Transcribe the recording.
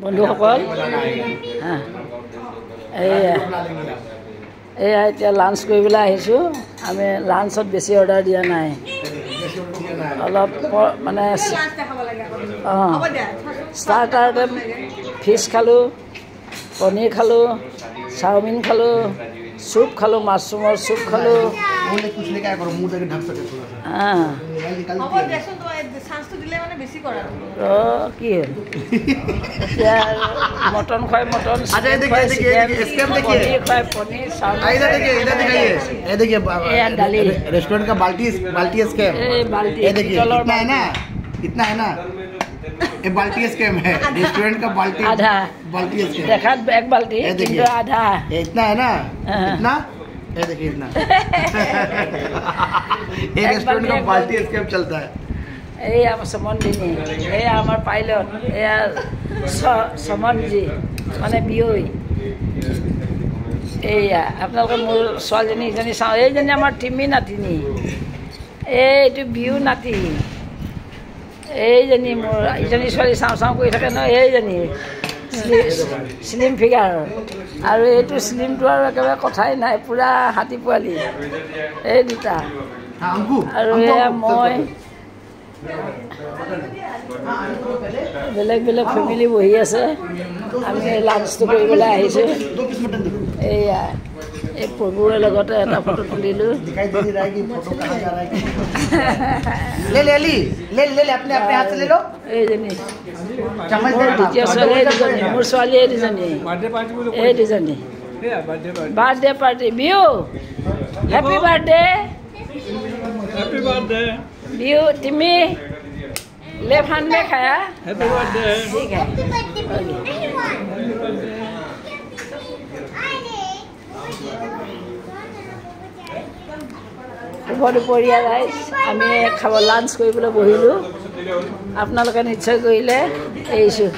বন্ধুসকল এয়া এতিয়া লাঞ্চ কৰিবলৈ আহিছোঁ। আমি লাঞ্চত বেছি অৰ্ডাৰ দিয়া নাই, অলপ মানে ষ্টাৰ্টাৰতে ফিছ খালোঁ, পনীৰ খালোঁ, চাওমিন খালোঁ, চুপ খালোঁ, মাছৰুমৰ চুপ খালোঁ। কি হ'ল এতিয়া মটন খুৱাই মটন, পনীৰ খুৱাই পনীৰ, दाली रेस्टोरेंट का बाल्टी स्कैम ये देखिए कितना है ना, कितना है ना, ये बाल्टी स्कैम है। रेस्टोरेंट का आधा बाल्टी स्कैम देखा, एक बाल्टी आधा इतना है ना, इतना ये देखिए इतना। ये रेस्टोरेंट का बाल्टी स्कैम चलता है। এয়া সমনদিনী, এয়া আমাৰ পাইলট, এয়া সমনজি মানে বিয়ৈ। এয়া আপোনালোকে মোৰ ছোৱালীজনী ইজনী চাওঁ, এইজনী আমাৰ টিমি নাতিনী, এইটো বিয়ু নাতি, এইজনী মোৰ ইজনী ছোৱালী চাওঁ চাওঁ কৰি থাকে নহয়, এইজনী শ্লিম ফিগাৰ, আৰু এইটো শ্লিমটো আৰু একেবাৰে কথাই নাই, পূৰা হাতী পোৱালি, এই দুটা। আৰু এয়া মই, বেলেগ বেলেগ ফেমিলি বহি আছে, আমি লাঞ্চটো কৰিবলৈ আহিছোঁ। এয়া এই প্ৰভুৰ লগতে এটা ফটো তুলিলোঁ। এইজনী দ্বিতীয় ছোৱালী, দুজনী মোৰ ছোৱালী, এই দুজনী, এই দুজনী birthday party. Bihu happy birthday, view टिमी लेफ्ट हैंड में खाया, हैप्पी बर्थडे, ठीक है। শুভ দুপৰীয়া ৰাইজ, আমি খাব লাঞ্চ কৰিবলৈ বহিলোঁ, আপোনালোকে নিশ্চয় কৰিলে, এৰিছোঁ।